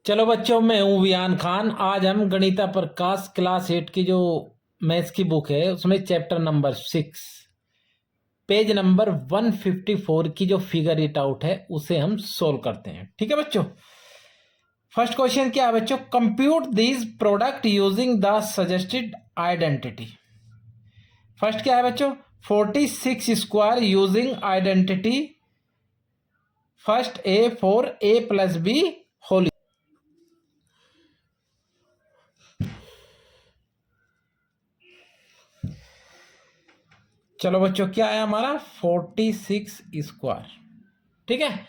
चलो बच्चों, मैं हूँ वियान खान। आज हम गणिता प्रकाश क्लास 8 की जो मैथ्स की बुक है उसमें चैप्टर नंबर 6 पेज नंबर 154 की जो फिगर इट आउट है उसे हम सोल्व करते हैं। ठीक है बच्चों, फर्स्ट क्वेश्चन क्या है बच्चों? Compute this product using the suggested identity. First क्या है बच्चों? 46 square using identity first A for A plus B whole. चलो बच्चों, क्या है हमारा 46 स्क्वायर। ठीक है,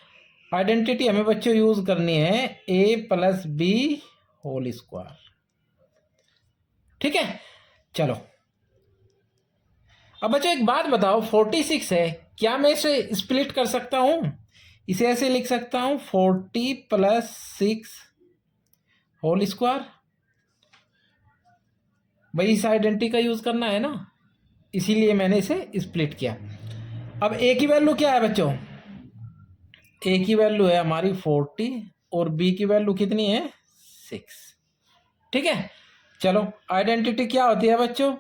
आइडेंटिटी हमें बच्चों यूज करनी है ए प्लस बी होल स्क्वायर। ठीक है, चलो अब बच्चों एक बात बताओ, 46 है, क्या मैं इसे स्प्लिट कर सकता हूं? इसे ऐसे लिख सकता हूं 40 प्लस 6 होल स्क्वायर। भाई इस आइडेंटिटी का यूज करना है ना, इसीलिए मैंने इसे स्प्लिट किया। अब ए की वैल्यू क्या है बच्चों? ए की वैल्यू है हमारी 40 और बी की वैल्यू कितनी है? 6। ठीक है, चलो आइडेंटिटी क्या होती है बच्चों?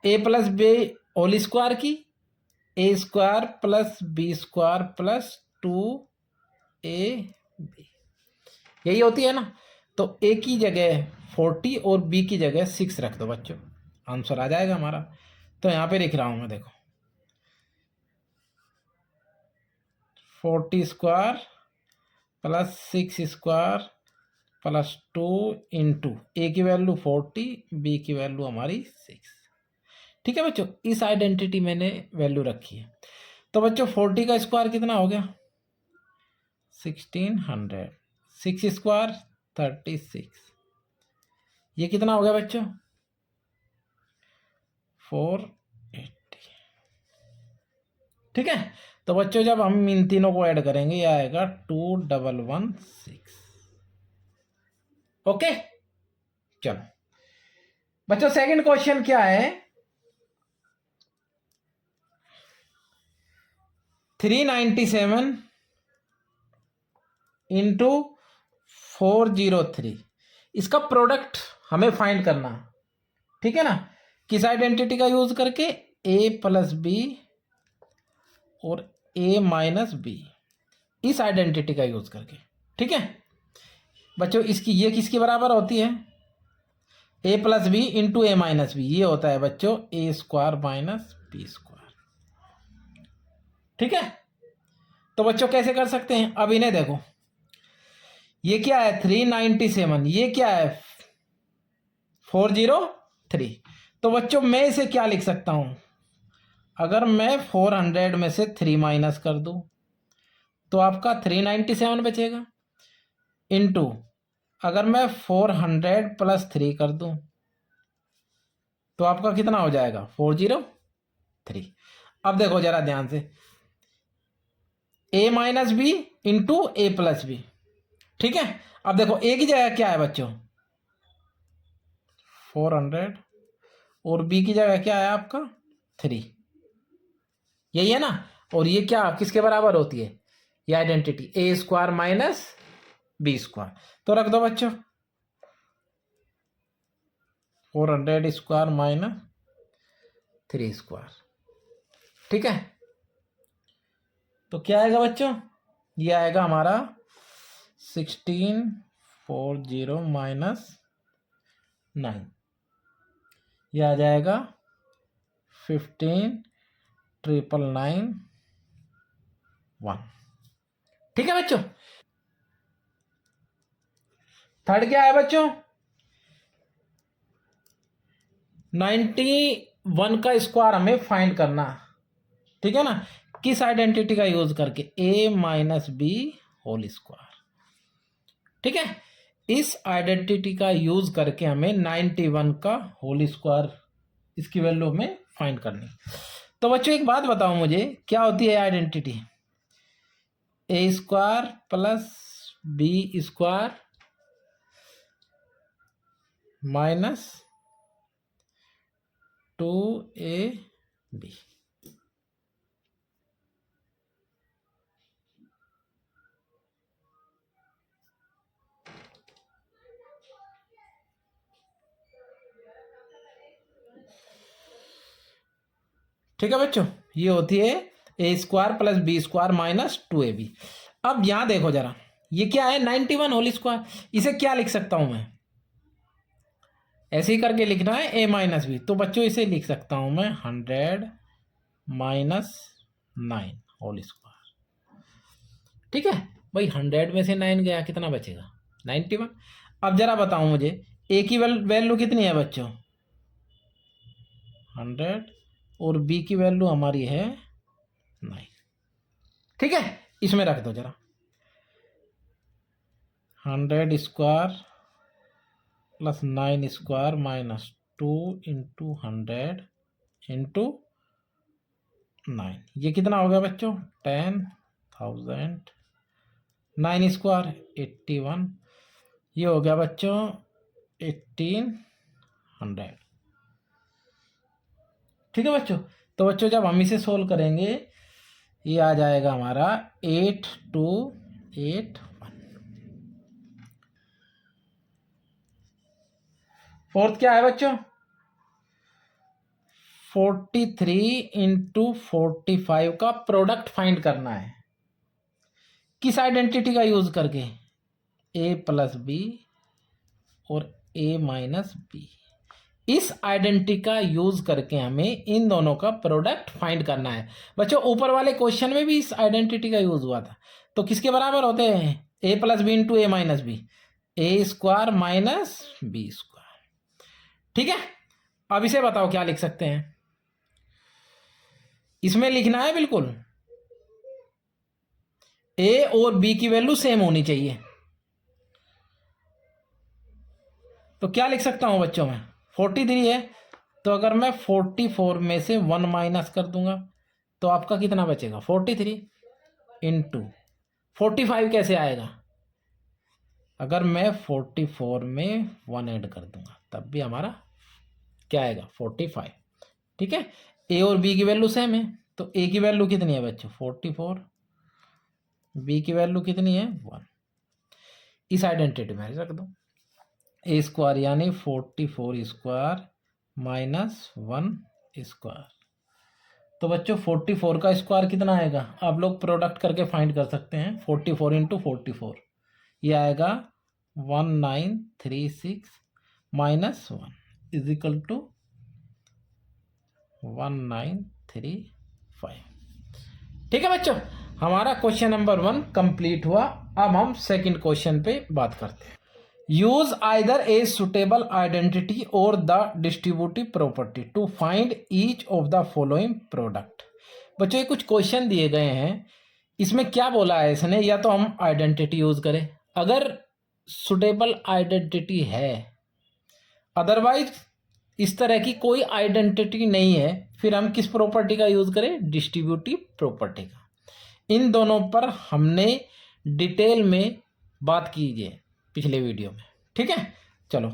A plus B whole square की a square plus b square plus 2 a b, यही होती है ना। तो ए की जगह 40 और बी की जगह 6 रख दो बच्चों, आंसर आ जाएगा हमारा। तो यहाँ पे लिख रहा हूं मैं, देखो 40 square plus 6 square plus 2 into a की वैल्यू 40, बी की वैल्यू हमारी 6। ठीक है बच्चों, इस आइडेंटिटी मैंने वैल्यू रखी है। तो बच्चों 40 का स्क्वायर कितना हो गया? 1600। 6 स्क्वायर 36, ये कितना हो गया बच्चों? 480। ठीक है, तो बच्चों जब हम इन तीनों को ऐड करेंगे ये आएगा 2116। ओके, चलो बच्चों सेकंड क्वेश्चन क्या है? 397 इंटू 403, इसका प्रोडक्ट हमें फाइंड करना। ठीक है ना, किस आइडेंटिटी का यूज करके? ए प्लस बी और ए माइनस बी, इस आइडेंटिटी का यूज करके। ठीक है बच्चों, इसकी ये किसके बराबर होती है? ए प्लस बी इंटू ए माइनस बी, ये होता है बच्चों ए स्क्वायर माइनस बी स्क्वायर। ठीक है, तो बच्चों कैसे कर सकते हैं? अब इन्हें देखो, ये क्या है 397, ये क्या है 403। तो बच्चों मैं इसे क्या लिख सकता हूं? अगर मैं 400 में से 3 माइनस कर दूं तो आपका 397 बचेगा। इंटू अगर मैं 400 प्लस 3 कर दूं तो आपका कितना हो जाएगा? 403। अब देखो जरा ध्यान से, ए minus B into A plus B. ठीक है, अब देखो ए की जगह क्या है बच्चों? 400 और बी की जगह क्या है आपका? 3, यही है ना। और ये क्या किसके बराबर होती है? ये identity a square minus B square. तो रख दो बच्चों 400 स्क्वायर माइनस 3 स्क्वायर। ठीक है, तो क्या आएगा बच्चों? ये आएगा हमारा 1640 माइनस 9, ये आ जाएगा 15,991। ठीक है बच्चों, थर्ड क्या है बच्चों? 91 का स्क्वायर हमें फाइंड करना। ठीक है ना, किस आइडेंटिटी का यूज करके? ए माइनस बी होल स्क्वायर। ठीक है, इस आइडेंटिटी का यूज करके हमें 91 का होल स्क्वायर, इसकी वैल्यू हमें फाइंड करनी। तो बच्चों एक बात बताओ मुझे, क्या होती है identity? A square plus b square minus 2ab। ठीक है बच्चों, ये होती है a square plus b square minus 2ab। अब यहां देखो जरा, ये क्या है 91 होल स्क्वायर, इसे क्या लिख सकता हूं मैं, ऐसे ही करके लिखना है ए माइनस बी, तो बच्चों इसे लिख सकता हूं मैं 100 माइनस 9 होल स्क्वायर। ठीक है भाई, 100 में से 9 गया, कितना बचेगा 91। अब जरा बताओ मुझे ए की वैल्यू कितनी है बच्चों 100 और बी की वैल्यू हमारी है 9। ठीक है, इसमें रख दो जरा 100 square plus 9 square minus 2 into 100 into 9, ये कितना हो गया बच्चों 10,000। 9 स्क्वायर 81, ये हो गया बच्चों 1800। ठीक है बच्चों, तो बच्चों जब हम इसे सोल्व करेंगे ये आ जाएगा हमारा 8281। फोर्थ क्या है बच्चों 43 इंटू 45 का प्रोडक्ट फाइंड करना है, किस आइडेंटिटी का यूज करके, ए प्लस बी और ए माइनस बी। इस आइडेंटिटी का यूज करके हमें इन दोनों का प्रोडक्ट फाइंड करना है। बच्चों ऊपर वाले क्वेश्चन में भी इस आइडेंटिटी का यूज हुआ था, तो किसके बराबर होते हैं ए प्लस बी इंटू ए माइनस बी, ए स्क्वायर माइनस बी स्क्वायर। ठीक है, अब इसे बताओ क्या लिख सकते हैं, इसमें लिखना है बिल्कुल ए और बी की वैल्यू सेम होनी चाहिए। तो क्या लिख सकता हूं बच्चों में 43 है, तो अगर मैं 44 में से 1 माइनस कर दूंगा तो आपका कितना बचेगा 43 इंटू 45 कैसे आएगा, अगर मैं 44 में 1 ऐड कर दूंगा तब भी हमारा क्या आएगा 45। ठीक है, ए और बी की वैल्यू सेम है, तो ए की वैल्यू कितनी है बच्चों 44, बी की वैल्यू कितनी है 1, इस आइडेंटिटी में रख दो ए स्क्वायर यानी 44 स्क्वायर माइनस 1 स्क्वायर। तो बच्चों 44 का स्क्वायर कितना आएगा, आप लोग प्रोडक्ट करके फाइंड कर सकते हैं, 44 इंटू 44 ये आएगा 1936 माइनस 1 इज इक्वल टू 1935। ठीक है बच्चों, हमारा क्वेश्चन नंबर 1 कंप्लीट हुआ। अब हम सेकंड क्वेश्चन पे बात करते हैं। Use either a suitable identity और the distributive property to find each of the following product. बच्चों ये कुछ क्वेश्चन दिए गए हैं, इसमें क्या बोला है इसने, या तो हम आइडेंटिटी यूज करें अगर सुटेबल आइडेंटिटी है, अदरवाइज इस तरह की कोई आइडेंटिटी नहीं है, फिर हम किस प्रॉपर्टी का यूज करें डिस्ट्रीब्यूटिव प्रॉपर्टी का। इन दोनों पर हमने डिटेल में बात कीजिए पिछले वीडियो में। ठीक है, चलो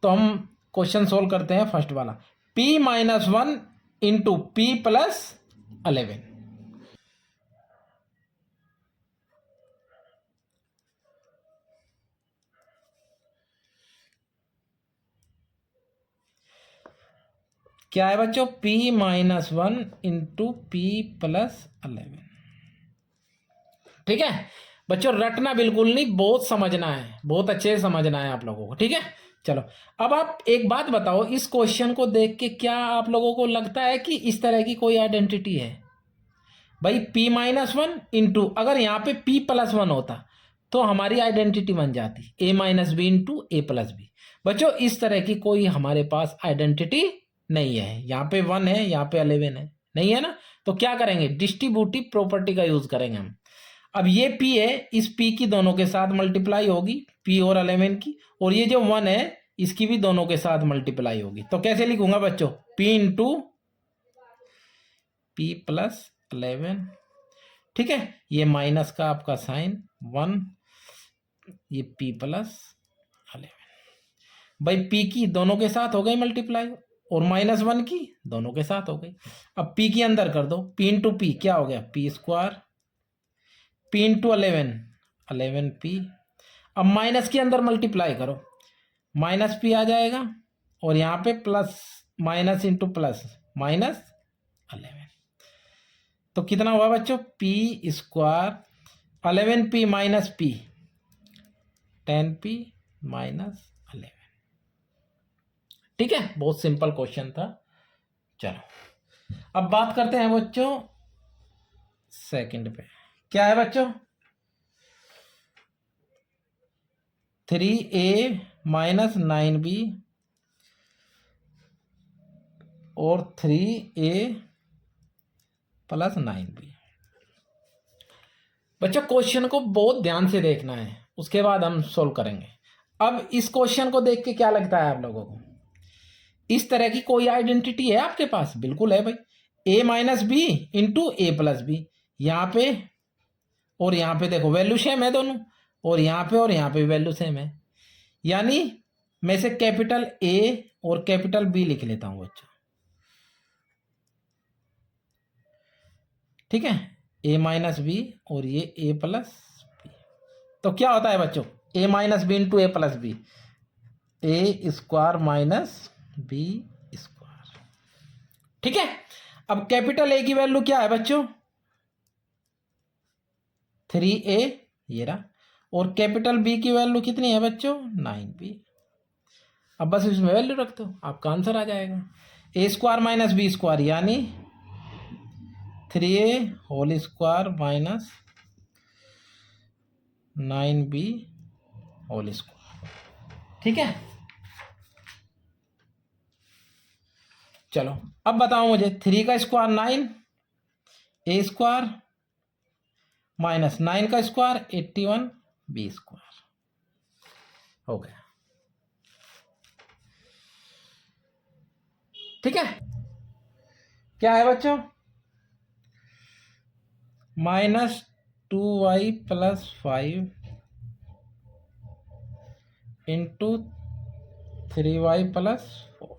तो हम क्वेश्चन सोल्व करते हैं। फर्स्ट वाला p minus 1 into P plus 11। क्या है बच्चों p minus 1 into P plus 11। ठीक है बच्चों, रटना बिल्कुल नहीं, बहुत समझना है, बहुत अच्छे से समझना है आप लोगों को। ठीक है, चलो अब आप एक बात बताओ, इस क्वेश्चन को देख के क्या आप लोगों को लगता है कि इस तरह की कोई आइडेंटिटी है। भाई p माइनस 1 इंटू, अगर यहाँ पे p प्लस 1 होता तो हमारी आइडेंटिटी बन जाती a minus B into A plus B. बच्चों इस तरह की कोई हमारे पास आइडेंटिटी नहीं है, यहाँ पे 1 है, यहाँ पे 11 है, नहीं है ना, तो क्या करेंगे डिस्ट्रीब्यूटिव प्रॉपर्टी का यूज करेंगे हम। अब ये p है, इस p की दोनों के साथ मल्टीप्लाई होगी, p और 11 की, और ये जो 1 है इसकी भी दोनों के साथ मल्टीप्लाई होगी। तो कैसे लिखूंगा बच्चों p इंटू p प्लस 11। ठीक है, ये माइनस का आपका साइन 1, ये p प्लस 11। भाई p की दोनों के साथ हो गई मल्टीप्लाई और माइनस 1 की दोनों के साथ हो गई। अब p की अंदर कर दो, p इंटू पी क्या हो गया p square, p into 11p। अब माइनस के अंदर मल्टीप्लाई करो, माइनस p आ जाएगा और यहाँ पे plus, minus into plus minus 11। तो कितना हुआ बच्चों, P square 11p minus P 10p minus 11। ठीक है, बहुत सिंपल क्वेश्चन था। चलो अब बात करते हैं बच्चों सेकंड पे। क्या है बच्चों, 3a माइनस 9b और 3a प्लस 9b। बच्चों क्वेश्चन को बहुत ध्यान से देखना है, उसके बाद हम सोल्व करेंगे। अब इस क्वेश्चन को देख के क्या लगता है आप लोगों को, इस तरह की कोई आइडेंटिटी है आपके पास? बिल्कुल है भाई, a minus B into A plus B. यहाँ पे और यहाँ पे देखो वैल्यू सेम है दोनों, और यहाँ पे वैल्यू सेम है। यानी मैं इसे कैपिटल ए और कैपिटल बी लिख लेता हूं बच्चों। ठीक है, ए माइनस बी और ये ए प्लस बी। तो क्या होता है बच्चों, ए minus B into A plus B, A square minus B square. ठीक है, अब कैपिटल ए की वैल्यू क्या है बच्चों, 3a ये रहा, और कैपिटल बी की वैल्यू कितनी है बच्चों, 9b। अब बस इसमें वैल्यू रख दो, आपका आंसर आ जाएगा। A square minus B square यानी 3a whole square minus 9b whole square. ठीक है, चलो अब बताओ मुझे, 3 का स्क्वायर 9, ए स्क्वायर माइनस 9 का स्क्वायर 81 बी स्क्वायर हो गया। ठीक है, क्या है बच्चों, minus 2y plus 5 into 3y plus 4।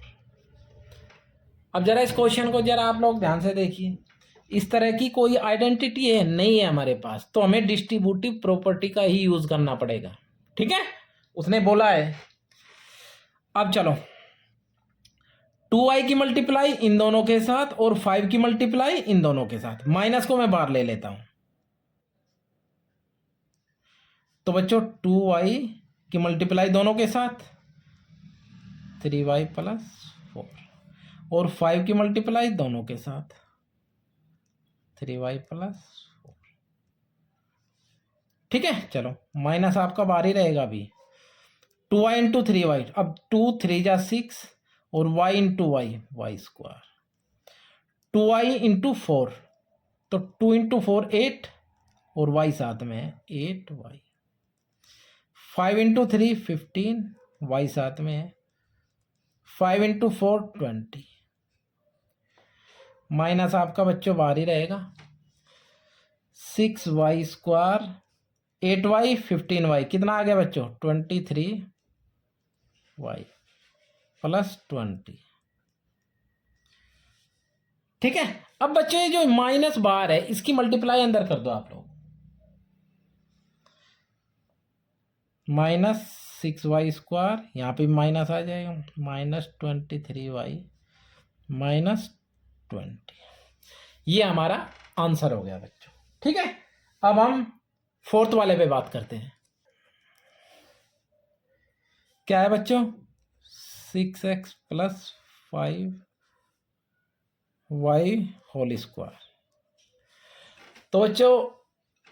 अब जरा इस क्वेश्चन को जरा आप लोग ध्यान से देखिए, इस तरह की कोई आइडेंटिटी है नहीं है हमारे पास, तो हमें डिस्ट्रीब्यूटिव प्रॉपर्टी का ही यूज करना पड़ेगा। ठीक है, उसने बोला है। अब चलो 2y की मल्टीप्लाई इन दोनों के साथ और 5 की मल्टीप्लाई इन दोनों के साथ, माइनस को मैं बाहर ले लेता हूं। तो बच्चों 2y की मल्टीप्लाई दोनों के साथ 3y प्लस 4, और 5 की मल्टीप्लाई दोनों के साथ 3y प्लस 4। ठीक है, चलो माइनस आपका बाहर ही रहेगा अभी। 2y इंटू 3y, अब 2 3 जा 6 और y into Y square, 2y into 4, तो 2 इंटू 4 8 और y साथ में है 8y। 5 इंटू 3 15, y साथ में है 5 इंटू 4 20। माइनस आपका बच्चों बाहर ही रहेगा, 6y स्क्वायर 8y 15y, कितना आ गया बच्चों 23y प्लस 20। ठीक है, अब बच्चों ये जो माइनस बाहर है इसकी मल्टीप्लाई अंदर कर दो आप लोग, माइनस 6y स्क्वायर, यहाँ पे माइनस आ जाएगा, माइनस 23y माइनस 20। ये हमारा आंसर हो गया बच्चों। ठीक है, अब हम फोर्थ वाले पे बात करते हैं। क्या है बच्चों, 6x plus 5y whole square. तो बच्चों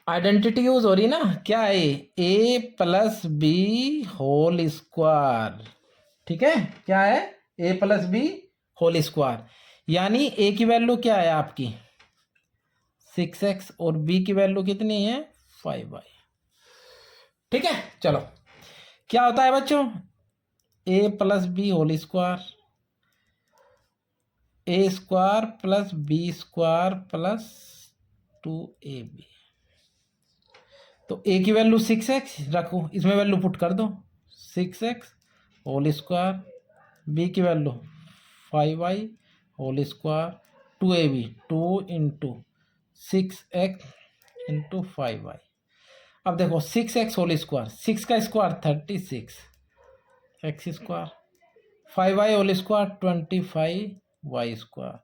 आइडेंटिटी यूज हो रही ना, क्या है, a plus B whole square. ठीक है, क्या है, a plus B whole square, यानी a की वैल्यू क्या है आपकी 6x और b की वैल्यू कितनी है 5y। ठीक है, चलो क्या होता है बच्चों, a plus B whole square, a square plus b square plus 2ab। तो a की वैल्यू 6x रखो, इसमें वैल्यू पुट कर दो 6x होल स्क्वायर, b की value 5y whole square 2ab, 2 into 6x into 5y। अब देखो 6x होल स्क्वायर, 6 का square 36 x square, 5y whole square 25y square,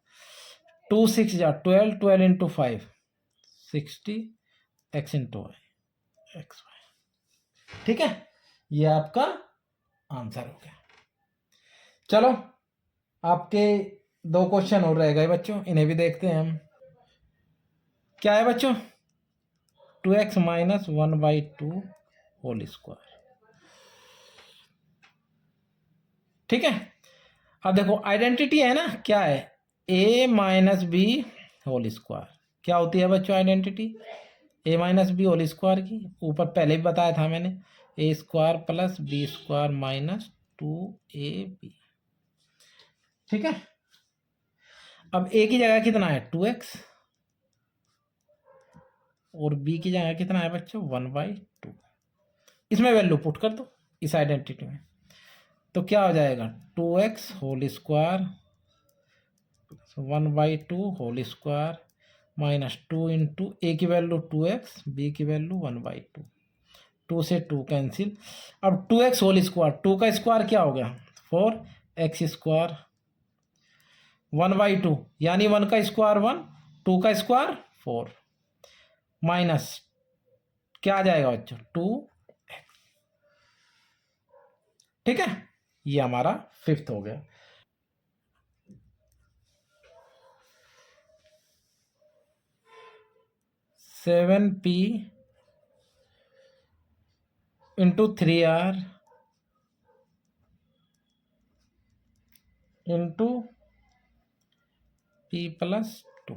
2 6 जा 12, 12 into 5 60 x into y x y. ठीक है, ये आपका आंसर हो गया। चलो आपके 2 क्वेश्चन और रह गए बच्चों, इन्हें भी देखते हैं हम। क्या है बच्चों? 2x minus 1/2 whole square. ठीक है, अब देखो आइडेंटिटी है ना, क्या है? a minus b whole square. क्या होती है बच्चों identity? a minus b whole square की ऊपर पहले भी बताया था मैंने, a square plus b square minus 2ab। ठीक है, अब a की जगह कितना है 2x और b की जगह कितना है बच्चों 1/2। इसमें वैल्यू पुट कर दो इस आइडेंटिटी में, तो क्या हो जाएगा 2x whole square 1/2 whole square minus 2 into a की वैल्यू 2x, बी की वैल्यू 1/2, 2 से 2 कैंसिल। अब 2x होल स्क्वायर, 2 का स्क्वायर क्या हो गया 4x स्क्वायर 1/2 यानी 1 का स्क्वायर 1, 2 का स्क्वायर 4 माइनस क्या आ जाएगा बच्चों 2x। ठीक है, ये हमारा 5th हो गया। Seven P into 3r into p plus 2।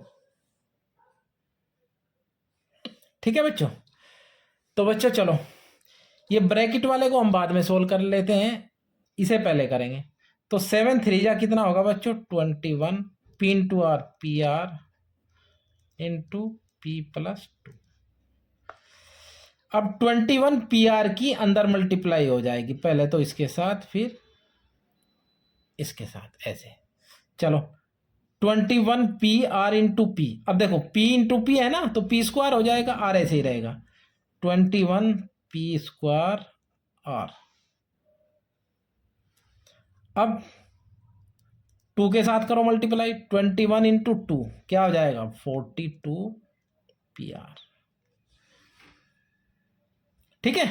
ठीक है बच्चों, तो बच्चों चलो ये ब्रैकेट वाले को हम बाद में सोल्व कर लेते हैं, इसे पहले करेंगे। तो 7 3 जा कितना होगा बच्चों 21 p into R P R into P plus 2। अब 21 पी आर की अंदर मल्टीप्लाई हो जाएगी, पहले तो इसके साथ फिर इसके साथ ऐसे। चलो 21 पी आर इंटू पी, अब देखो p इंटू पी है ना तो p स्क्वायर हो जाएगा, r ऐसे ही रहेगा 21 पी स्क्वायर आर। अब 2 के साथ करो मल्टीप्लाई, 21 इंटू 2 क्या हो जाएगा 42 पी आर। ठीक है,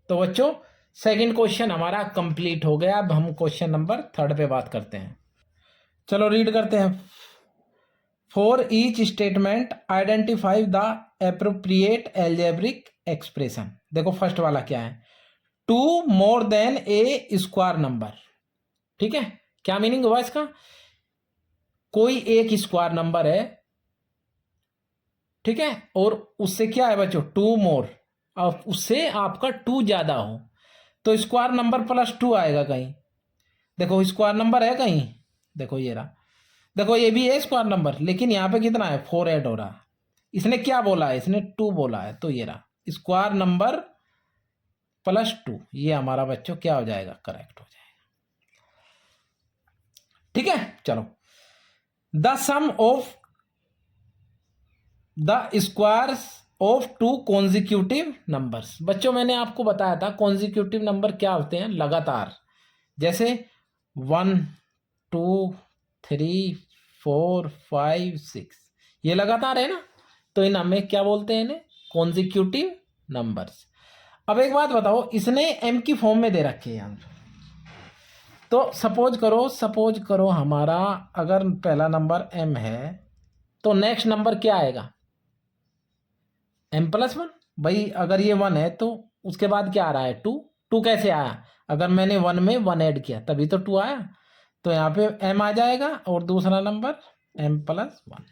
तो बच्चों सेकंड क्वेश्चन हमारा कंप्लीट हो गया। अब हम क्वेश्चन नंबर 3 पे बात करते हैं। चलो रीड करते हैं। For each statement identify the appropriate algebraic expression. देखो फर्स्ट वाला क्या है 2 more than a square number. ठीक है, क्या मीनिंग हुआ इसका? कोई एक स्क्वायर नंबर है, ठीक है, और उससे क्या है बच्चों 2 मोर, और उससे आपका 2 ज्यादा हो तो स्क्वायर नंबर प्लस 2 आएगा कहीं। देखो स्क्वायर नंबर है कहीं, देखो ये रहा, देखो ये भी है स्क्वायर नंबर, लेकिन यहाँ पे कितना है 4 ऐड हो रहा। इसने क्या बोला है, इसने 2 बोला है, तो ये रहा स्क्वायर नंबर प्लस 2, ये हमारा बच्चों क्या हो जाएगा करेक्ट हो जाएगा। ठीक है, चलो the sum of the squares of 2 consecutive numbers. बच्चों मैंने आपको बताया था कॉन्जिक्यूटिव नंबर क्या होते हैं, लगातार, जैसे 1 2 3 4 5 6 ये लगातार है ना, तो इन हमें क्या बोलते हैं इन्हें कॉन्जिक्यूटिव नंबर्स। अब एक बात बताओ, इसने m की फॉर्म में दे रखे हैं, तो सपोज करो हमारा अगर पहला नंबर m है तो नेक्स्ट नंबर क्या आएगा m प्लस 1। भाई अगर ये 1 है तो उसके बाद क्या आ रहा है 2। 2 कैसे आया, अगर मैंने 1 में 1 ऐड किया तभी तो 2 आया, तो यहाँ पे m आ जाएगा और दूसरा नंबर m प्लस 1।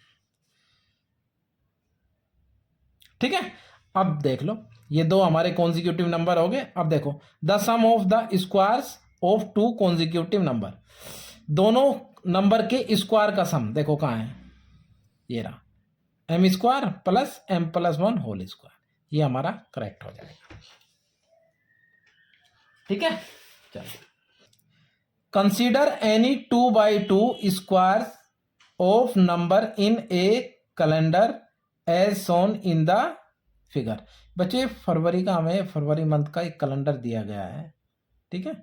ठीक है, अब देख लो ये 2 हमारे कॉन्जिक्यूटिव नंबर हो गए। अब देखो the sum of the squares of 2 consecutive number, दोनों नंबर के स्क्वायर का सम देखो कहाँ है, ये रहा m square plus m plus 1 whole square, ये हमारा करेक्ट हो जाएगा। ठीक है, चलो consider any 2/2 square of number in a calendar as shown in the figure. बच्चे फरवरी का हमें फरवरी मंथ का एक कैलेंडर दिया गया है, ठीक है,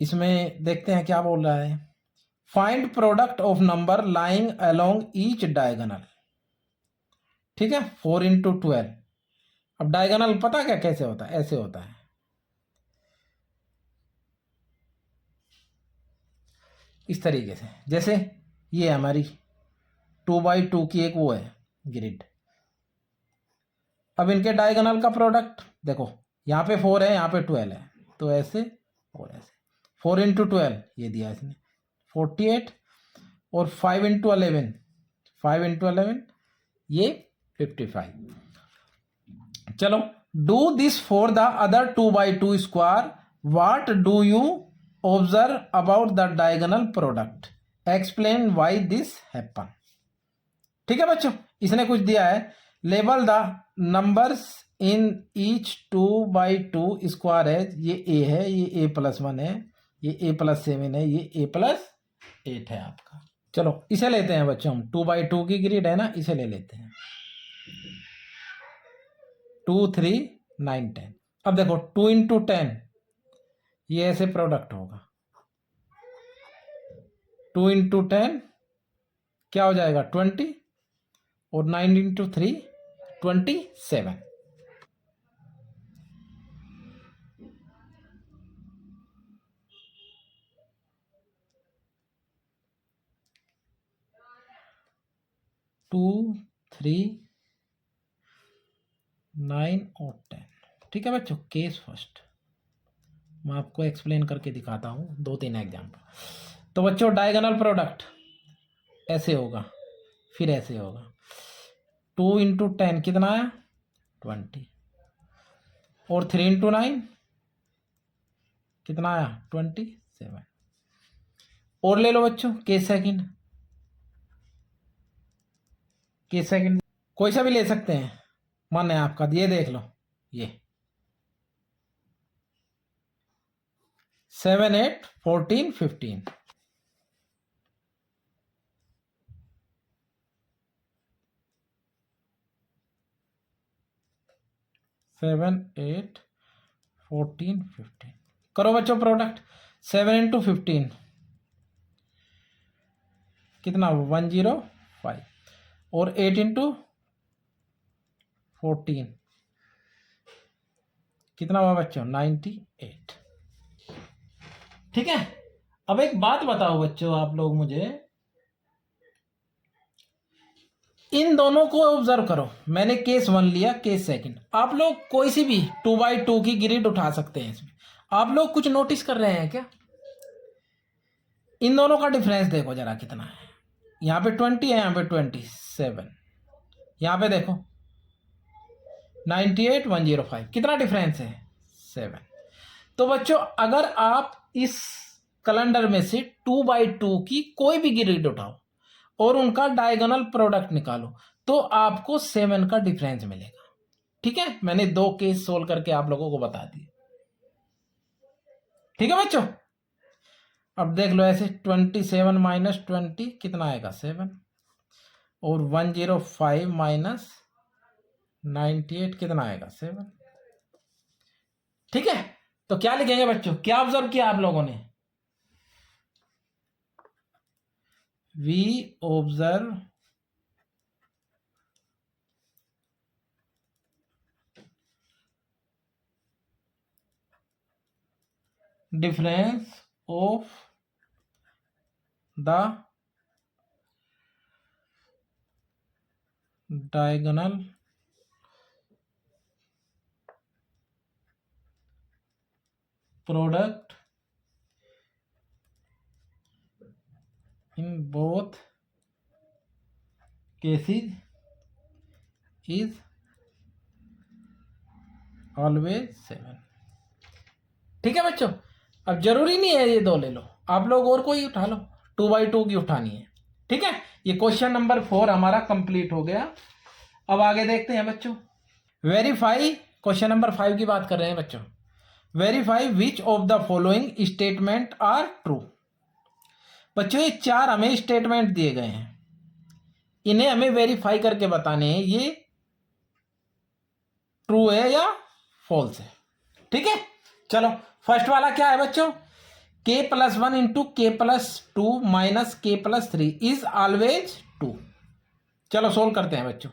इसमें देखते हैं क्या बोल रहा है। Find product of number lying along each diagonal. ठीक है, 4 × 12। अब डायगोनल पता क्या कैसे होता है, ऐसे होता है, इस तरीके से। जैसे ये हमारी 2 × 2 की एक वो है ग्रिड। अब इनके डायगोनल का प्रोडक्ट देखो, यहाँ पे 4 है, यहाँ पे 12 है, तो ऐसे और ऐसे। 4 × 12 ये दिया इसने 48, और 5 × 11, 5 × 11 ये 55। चलो, do this for the other 2 × 2 square, what do you observe about the diagonal product, explain why this happen. ठीक है बच्चों, इसने कुछ दिया है, label the numbers in each 2 × 2 square है, ये ए है, ये A+1 है, ये A+7 है, ये A+8 है आपका। चलो इसे लेते हैं बच्चों हम, 2 × 2 की ग्रिड है ना, इसे ले लेते हैं। 2, 3, 9, 10। अब देखो 2 × 10 ये ऐसे प्रोडक्ट होगा, 2 × 10 क्या हो जाएगा 20, और 9 × 3 27। टू 3 9 और 10। ठीक है बच्चों, केस फर्स्ट मैं आपको एक्सप्लेन करके दिखाता हूँ, 2-3 एग्जाम्पल। तो बच्चों डायगोनल प्रोडक्ट ऐसे होगा, फिर ऐसे होगा। 2 × 10 कितना आया 20, और 3 × 9 कितना आया 27। और ले लो बच्चों केस सेकंड, केस सेकंड कोई सा भी ले सकते हैं, मन है आपका। ये देख लो, ये 7, 8, 14, 15। 7, 8, 14, 15 करो बच्चों प्रोडक्ट। 7 × 15 कितना 105, और 8 × 14 कितना हुआ बच्चों 98। ठीक है, अब एक बात बताओ बच्चों, आप लोग मुझे इन दोनों को ऑब्जर्व करो। मैंने केस 1 लिया, केस सेकंड। आप लोग कोई सी भी 2 × 2 की ग्रिड उठा सकते हैं इसमें। आप लोग कुछ नोटिस कर रहे हैं क्या? इन दोनों का डिफरेंस देखो जरा कितना है। यहाँ पे 20 है, यहाँ पे 27, यहाँ पे देखो 98, 105, कितना डिफरेंस है 7। तो बच्चों अगर आप इस कैलेंडर में से 2 × 2 की कोई भी ग्रिड उठाओ और उनका डायगोनल प्रोडक्ट निकालो, तो आपको 7 का डिफरेंस मिलेगा। ठीक है, मैंने 2 केस सोल्व करके आप लोगों को बता दिए। ठीक है बच्चों, अब देख लो ऐसे 27 - 20 कितना आएगा 7, और 105 - 98 कितना आएगा 7। ठीक है, तो क्या लिखेंगे बच्चों, क्या ऑब्जर्व किया आप लोगों ने? We observe difference of the diagonal product in both cases is always 7। ठीक है बच्चों, अब जरूरी नहीं है ये 2 ले लो, आप लोग और कोई उठा लो, 2 × 2 की उठानी है। ठीक है, ये क्वेश्चन नंबर 4 हमारा कंप्लीट हो गया। अब आगे देखते हैं बच्चों, वेरीफाई। क्वेश्चन नंबर 5 की बात कर रहे हैं बच्चों। Verify which of the following statement are true. बच्चों ये 4 हमें स्टेटमेंट दिए गए हैं, इन्हें हमें वेरीफाई करके बताने हैं ये ट्रू है या फॉल्स है। ठीक है, चलो फर्स्ट वाला क्या है बच्चों, k प्लस 1 इंटू के प्लस 2 माइनस के प्लस 3 इज ऑलवेज 2। चलो सोल्व करते हैं बच्चों।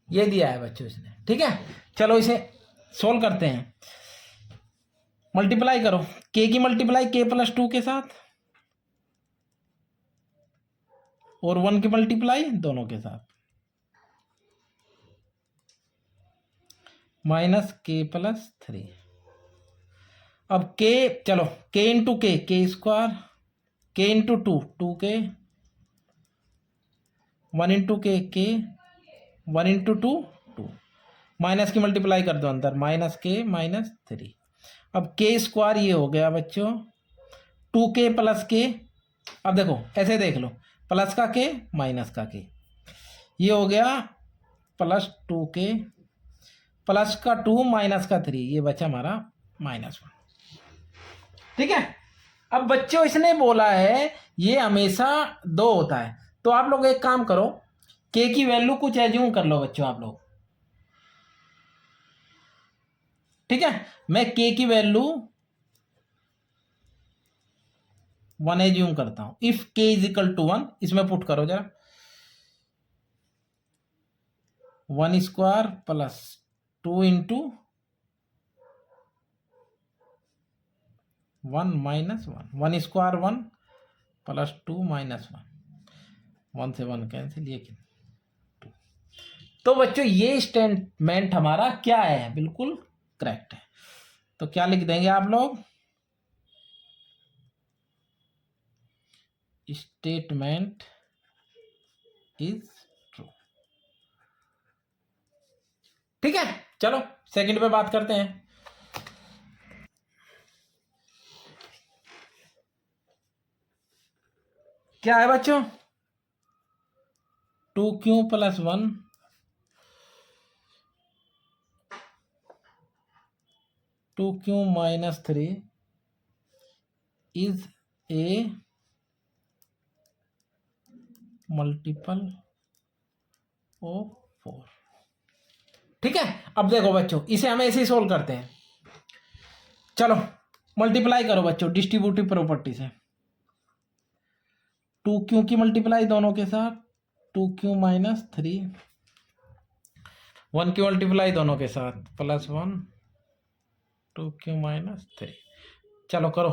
ये दिया है बच्चों इसने, ठीक है। चलो इसे सोल्व करते हैं। मल्टीप्लाई करो, के की मल्टीप्लाई के प्लस 2 के साथ और 1 की मल्टीप्लाई दोनों के साथ, माइनस के प्लस 3। अब के, चलो के इंटू के स्क्वायर, के इंटू 2 2 के, 1 इंटू के 1 इंटू 2 2, माइनस की मल्टीप्लाई कर दो अंदर, माइनस के माइनस 3। अब के स्क्वायर ये हो गया बच्चों 2 के प्लस के। अब देखो ऐसे देख लो, प्लस का के माइनस का के, ये हो गया प्लस 2 के प्लस का 2 माइनस का 3, ये बचा हमारा -1, ठीक है। अब बच्चों इसने बोला है ये हमेशा 2 होता है, तो आप लोग एक काम करो, के की वैल्यू कुछ एज्यूम कर लो बच्चों आप लोग, ठीक है। मैं के की वैल्यू 1 एज्यूम करता हूं। इफ के इज इक्वल टू 1, इसमें पुट करो जरा, 1 square plus 2 into 1 minus 1 square 1 plus 2 minus 1 से 1 कैंसिल, ये 2। तो बच्चों ये स्टेटमेंट हमारा क्या है, बिल्कुल करेक्ट है। तो क्या लिख देंगे आप लोग, स्टेटमेंट इज ट्रू, ठीक है। चलो सेकंड पे बात करते हैं। क्या है बच्चों, 2q plus 1 2q minus 3 is a multiple of 4, ठीक है। अब देखो बच्चों इसे हम ऐसे ही सोल्व करते हैं। चलो मल्टीप्लाई करो बच्चों डिस्ट्रीब्यूटिव प्रॉपर्टी से, 2q की मल्टीप्लाई दोनों के साथ, 2q माइनस 3, 1 की मल्टीप्लाई दोनों के साथ, +1 2q माइनस 3। चलो करो,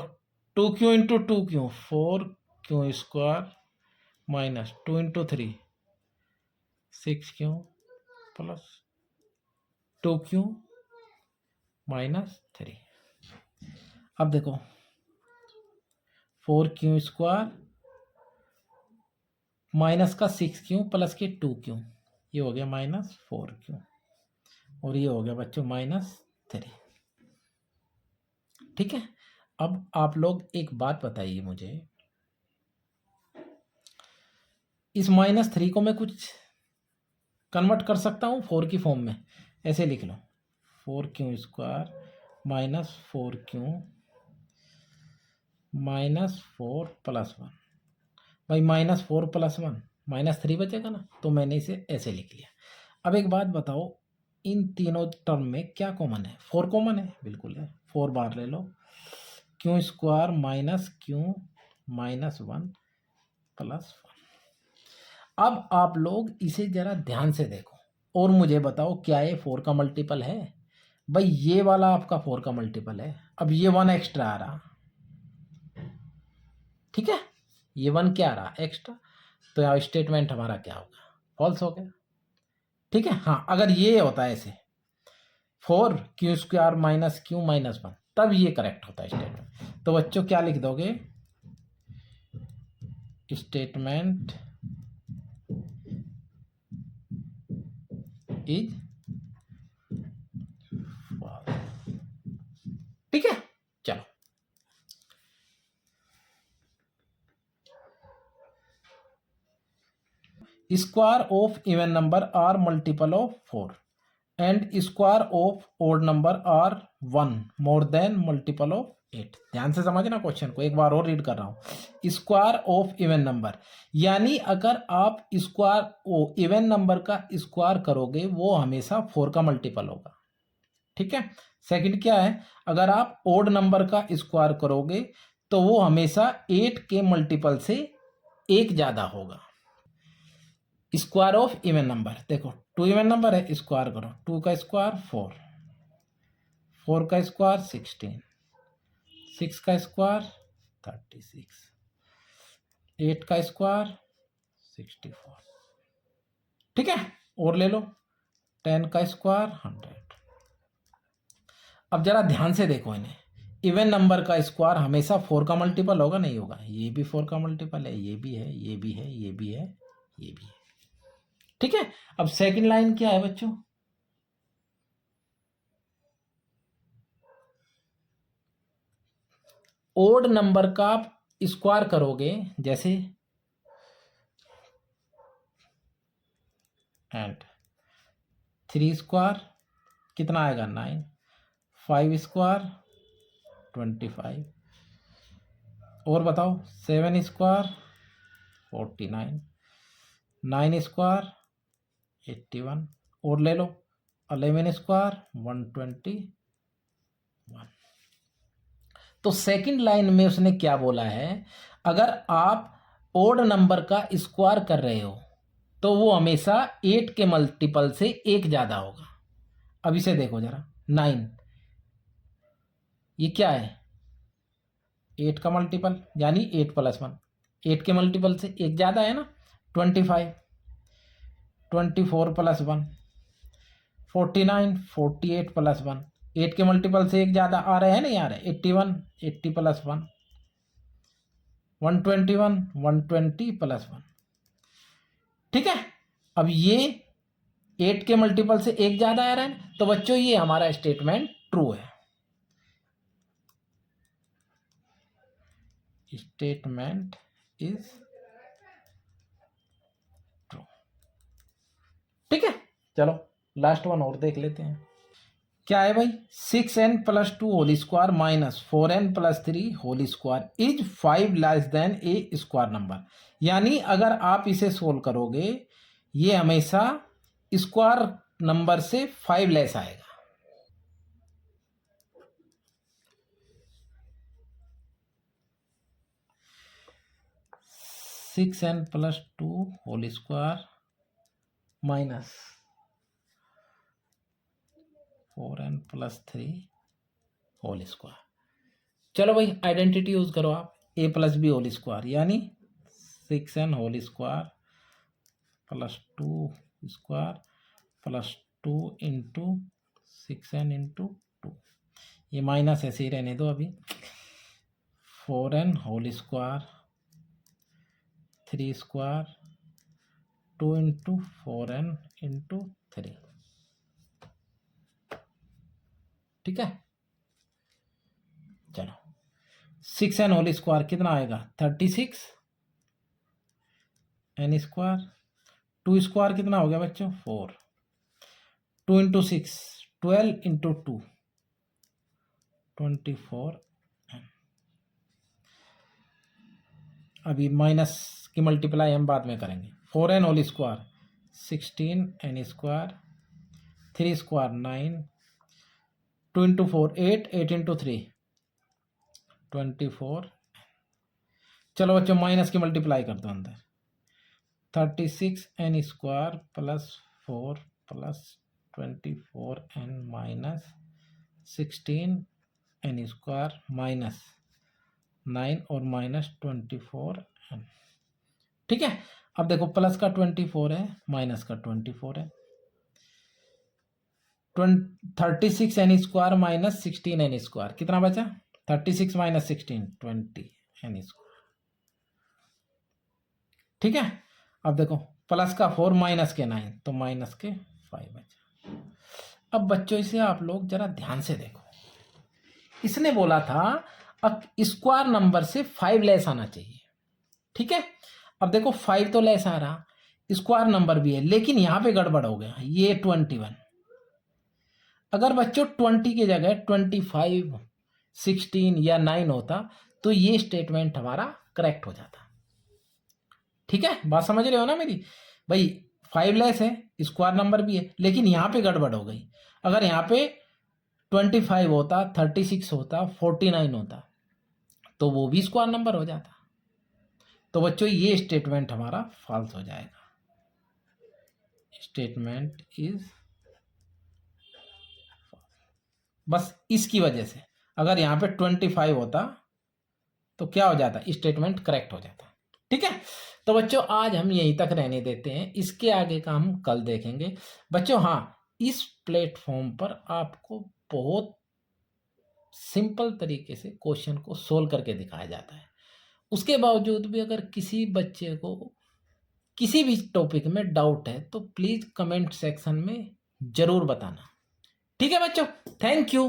2q into 2q 4q square minus 2 into 3 6q plus 2q minus 3। अब देखो 4q स्क्वायर माइनस का 6q प्लस के 2q, ये हो गया -4q और ये हो गया बच्चों -3, ठीक है। अब आप लोग एक बात बताइए मुझे, इस -3 को मैं कुछ कन्वर्ट कर सकता हूँ 4 की फॉर्म में, ऐसे लिख लो 4q square minus 4q minus 4 plus 1, भाई -4 प्लस 1 -3 बचेगा ना, तो मैंने इसे ऐसे लिख लिया। अब एक बात बताओ, इन तीनों टर्म में क्या कॉमन है, 4 कॉमन है, बिल्कुल है, 4 बार ले लो, q square minus q minus 1 plus 1। अब आप लोग इसे जरा ध्यान से देखो और मुझे बताओ क्या ये 4 का मल्टीपल है, भाई ये वाला आपका 4 का मल्टीपल है। अब ये 1 एक्स्ट्रा आ रहा, ठीक है, ये 1 क्या आ रहा एक्स्ट्रा, तो यहाँ स्टेटमेंट हमारा क्या होगा, फॉल्स हो गया, ठीक है। हाँ अगर ये होता है ऐसे 4q square minus q minus 1, तब ये करेक्ट होता है स्टेटमेंट। तो बच्चों क्या लिख दोगे, स्टेटमेंट इज फॉल्स, ठीक है। चलो square of even number are multiple of 4, and square of odd number are 1 more than multiple of 8। ध्यान से समझना क्वेश्चन को, एक बार और रीड कर रहा हूं। स्क्वायर ऑफ इवन नंबर, यानी अगर आप स्क्वायर इवन नंबर का स्क्वायर करोगे वो हमेशा 4 का मल्टीपल होगा। ठीक है। सेकंड क्या है, अगर आप ओड नंबर का स्क्वायर करोगे तो वो हमेशा 8 के मल्टीपल से एक ज्यादा होगा। स्क्वायर ऑफ इवन नंबर, देखो 2 इवन नंबर है, स्क्वायर करो, 2 का स्क्वायर 4, 4 का स्क्वायर 16, 6 का स्क्वायर 36, 8 का स्क्वायर 64। ठीक है, और ले लो 10 का स्क्वायर 100। अब जरा ध्यान से देखो इन्हें, इवन नंबर का स्क्वायर हमेशा 4 का मल्टीपल होगा, नहीं होगा? ये भी 4 का मल्टीपल है, ये भी है, ये भी है, ये भी है, ये भी है। ठीक है। अब सेकंड लाइन क्या है बच्चों, ओड नंबर का आप स्क्वायर करोगे, जैसे एंड 3 स्क्वायर कितना आएगा 9, 5 स्क्वायर 25, और बताओ 7 स्क्वायर 49, 9 स्क्वायर 81, और ले लो 11 स्क्वायर 121। तो सेकंड लाइन में उसने क्या बोला है, अगर आप ओड नंबर का स्क्वायर कर रहे हो तो वो हमेशा 8 के मल्टीपल से एक ज्यादा होगा। अब इसे देखो जरा, 9 ये क्या है, 8 का मल्टीपल, यानी 8 + 1, 8 के मल्टीपल से एक ज्यादा है ना। 25, 24 + 1, 49, 48 + 1, 8 के मल्टीपल से एक ज्यादा आ रहे हैं, नहीं आ रहे? 81, 80 + 1, 121, 120 + 1। ठीक है। अब ये 8 के मल्टीपल से एक ज्यादा आ रहा है, तो बच्चों ये हमारा स्टेटमेंट ट्रू है। Statement is true. ठीक है, चलो लास्ट वन और देख लेते हैं। क्या है भाई, 6n + 2 whole square minus 4n + 3 whole square is 5 less than a square number. यानी अगर आप इसे सोल्व करोगे ये हमेशा स्क्वायर नंबर से 5 लेस आएगा। Six n + 2 whole square minus 4n + 3 whole square. चलो भाई आइडेंटिटी यूज करो आप, a + b होल स्क्वायर, यानी 6n whole square + 2 square + 2 × 6n × 2, ये माइनस ऐसे ही रहने दो अभी। 4n whole square 3 square 2 × 4n × 3। ठीक है, चलो 6n होल स्क्वायर कितना आएगा 36 n स्क्वायर, 2 स्क्वायर कितना हो गया बच्चों 4, 2 × 6 12 × 2 24। अभी माइनस की मल्टीप्लाई हम बाद में करेंगे। 4n whole square 16n square, 3 square 9, 2 × 4 8, 8 × 3 24। चलो बच्चों माइनस की मल्टीप्लाई कर दो अंदर, 36n square + 4 + 24n minus 16n square minus 9 और माइनस 24n। ठीक है। अब देखो प्लस का 24 है, माइनस का 24 है, 36n square minus 16n square कितना बचा, 36 - 16 20n स्क्वायर। ठीक है। अब देखो प्लस का 4 माइनस के 9, तो माइनस के 5 बचा। अब बच्चों इसे आप लोग जरा ध्यान से देखो, इसने बोला था अब स्क्वायर नंबर से 5 लेस आना चाहिए। ठीक है। अब देखो 5 तो लेस आ रहा, स्क्वायर नंबर भी है, लेकिन यहां पे गड़बड़ हो गया, ये 21 अगर बच्चों 20 की जगह 25, 16 या 9 होता तो ये स्टेटमेंट हमारा करेक्ट हो जाता। ठीक है, बात समझ रहे हो ना मेरी भाई। 5 लेस है, स्क्वायर नंबर भी है, लेकिन यहाँ पे गड़बड़ हो गई। अगर यहाँ पे 25 होता, 36 होता, 49 होता तो वो भी स्क्वायर नंबर हो जाता। तो बच्चों ये स्टेटमेंट हमारा फॉल्स हो जाएगा। स्टेटमेंट इज, बस इसकी वजह से अगर यहाँ पे 25 होता तो क्या हो जाता, स्टेटमेंट करेक्ट हो जाता। ठीक है, तो बच्चों आज हम यहीं तक रहने देते हैं, इसके आगे का हम कल देखेंगे। बच्चों हाँ, इस प्लेटफॉर्म पर आपको बहुत सिंपल तरीके से क्वेश्चन को सोल्व करके दिखाया जाता है। उसके बावजूद भी अगर किसी बच्चे को किसी भी टॉपिक में डाउट है तो प्लीज़ कमेंट सेक्शन में ज़रूर बताना। ठीक है बच्चों, थैंक यू।